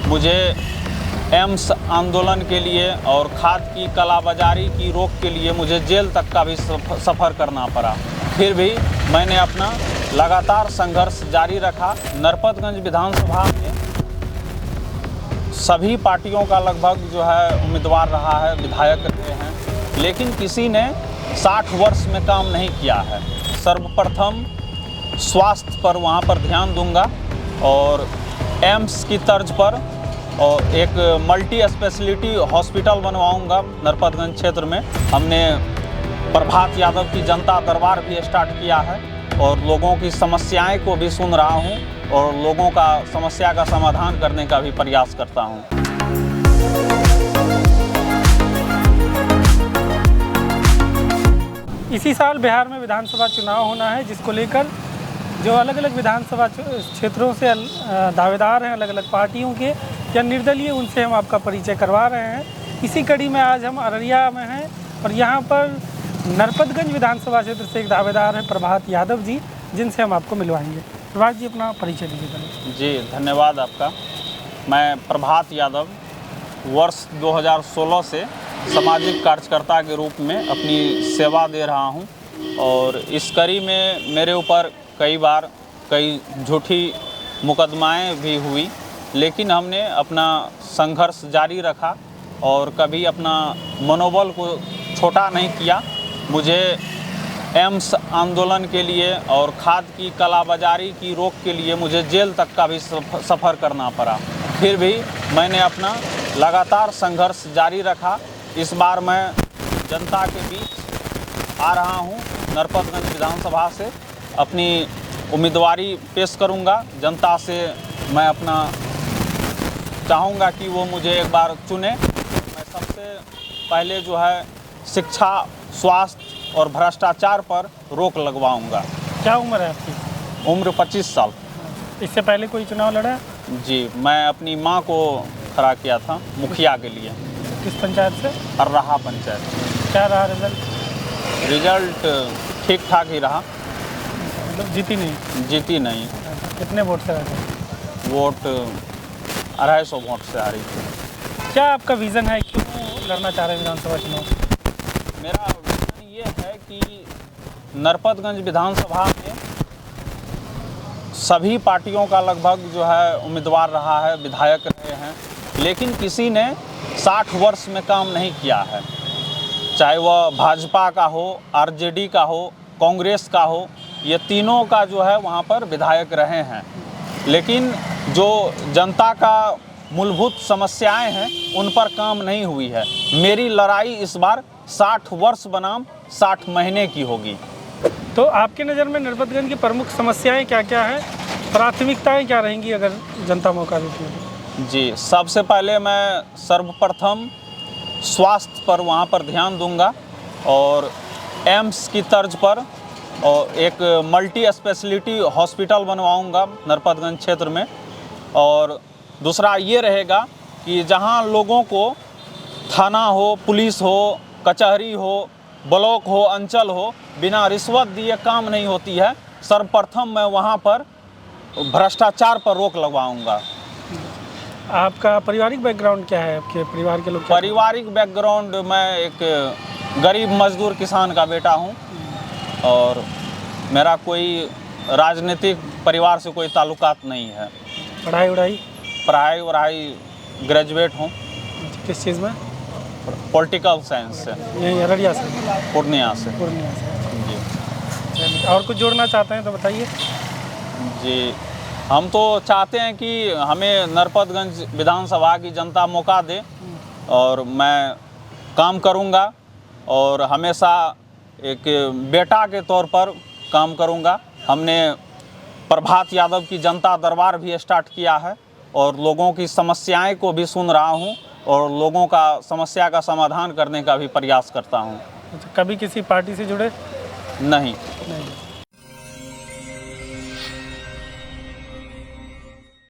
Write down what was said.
मुझे एम्स आंदोलन के लिए और खाद की कालाबाजारी की रोक के लिए मुझे जेल तक का भी सफ़र करना पड़ा। फिर भी मैंने अपना लगातार संघर्ष जारी रखा। नरपतगंज विधानसभा में सभी पार्टियों का लगभग जो है उम्मीदवार रहा है, विधायक रहे हैं, लेकिन किसी ने 60 वर्ष में काम नहीं किया है। सर्वप्रथम स्वास्थ्य पर वहाँ पर ध्यान दूंगा और एम्स की तर्ज पर और एक मल्टी स्पेशलिटी हॉस्पिटल बनवाऊंगा नरपतगंज क्षेत्र में। हमने प्रभात यादव की जनता दरबार भी स्टार्ट किया है और लोगों की समस्याएं को भी सुन रहा हूं और लोगों का समस्या का समाधान करने का भी प्रयास करता हूं। इसी साल बिहार में विधानसभा चुनाव होना है, जिसको लेकर जो अलग अलग विधानसभा क्षेत्रों से दावेदार हैं अलग अलग पार्टियों के या निर्दलीय, उनसे हम आपका परिचय करवा रहे हैं। इसी कड़ी में आज हम अररिया में हैं और यहाँ पर नरपतगंज विधानसभा क्षेत्र से एक दावेदार हैं प्रभात यादव जी, जिनसे हम आपको मिलवाएंगे। प्रभात जी, अपना परिचय दीजिए। जी धन्यवाद आपका। मैं प्रभात यादव वर्ष 2016 से सामाजिक कार्यकर्ता के रूप में अपनी सेवा दे रहा हूं और इस कड़ी में मेरे ऊपर कई झूठी मुकदमाएं भी हुई, लेकिन हमने अपना संघर्ष जारी रखा और कभी अपना मनोबल को छोटा नहीं किया। मुझे एम्स आंदोलन के लिए और खाद की कालाबाजारी की रोक के लिए मुझे जेल तक का भी सफ़र करना पड़ा। फिर भी मैंने अपना लगातार संघर्ष जारी रखा। इस बार मैं जनता के बीच आ रहा हूं, नरपतगंज विधानसभा से अपनी उम्मीदवारी पेश करूंगा। जनता से मैं अपना चाहूँगा कि वो मुझे एक बार चुने। मैं सबसे पहले जो है शिक्षा, स्वास्थ्य और भ्रष्टाचार पर रोक लगवाऊंगा। क्या उम्र है आपकी? उम्र 25 साल। इससे पहले कोई चुनाव लड़ा है? जी, मैं अपनी माँ को खड़ा किया था मुखिया के लिए। किस पंचायत से? अर्राहा पंचायत। क्या रहा रिजल्ट? रिजल्ट ठीक ठाक ही रहा। मतलब जीती नहीं? कितने वोट से रहा? वोट 250 वोट से आ रही थी। क्या आपका विज़न है, क्यों लड़ना चाह रहे हैं विधानसभा चुनाव? मेरा विज़न ये है कि नरपतगंज विधानसभा में सभी पार्टियों का लगभग जो है उम्मीदवार रहा है, विधायक रहे हैं, लेकिन किसी ने 60 वर्ष में काम नहीं किया है। चाहे वह भाजपा का हो, आरजेडी का हो, कांग्रेस का हो, ये तीनों का जो है वहाँ पर विधायक रहे हैं, लेकिन जो जनता का मूलभूत समस्याएं हैं उन पर काम नहीं हुई है। मेरी लड़ाई इस बार 60 वर्ष बनाम 60 महीने की होगी। तो आपके नज़र में नरपतगंज की प्रमुख समस्याएं क्या क्या हैं, प्राथमिकताएं क्या रहेंगी अगर जनता मौका देती है? जी, सबसे पहले मैं सर्वप्रथम स्वास्थ्य पर वहाँ पर ध्यान दूंगा और एम्स की तर्ज पर और एक मल्टी स्पेशलिटी हॉस्पिटल बनवाऊंगा नरपतगंज क्षेत्र में। और दूसरा ये रहेगा कि जहाँ लोगों को थाना हो, पुलिस हो, कचहरी हो, ब्लॉक हो, अंचल हो, बिना रिश्वत दिए काम नहीं होती है, सर्वप्रथम मैं वहाँ पर भ्रष्टाचार पर रोक लगवाऊंगा। आपका पारिवारिक बैकग्राउंड क्या है? आपके परिवार के लोग? पारिवारिक बैकग्राउंड, मैं एक गरीब मजदूर किसान का बेटा हूँ और मेरा कोई राजनीतिक परिवार से कोई ताल्लुकात नहीं है। पढ़ाई ग्रेजुएट हूँ। किस चीज़ में? पॉलिटिकल साइंस से। यहीं अररिया से? पूर्णिया से। जी। और कुछ जोड़ना चाहते हैं तो बताइए। जी, हम तो चाहते हैं कि हमें नरपतगंज विधानसभा की जनता मौका दे और मैं काम करूंगा और हमेशा एक बेटा के तौर पर काम करूंगा। हमने प्रभात यादव की जनता दरबार भी स्टार्ट किया है और लोगों की समस्याएं को भी सुन रहा हूं और लोगों का समस्या का समाधान करने का भी प्रयास करता हूं। कभी किसी पार्टी से जुड़े? नहीं।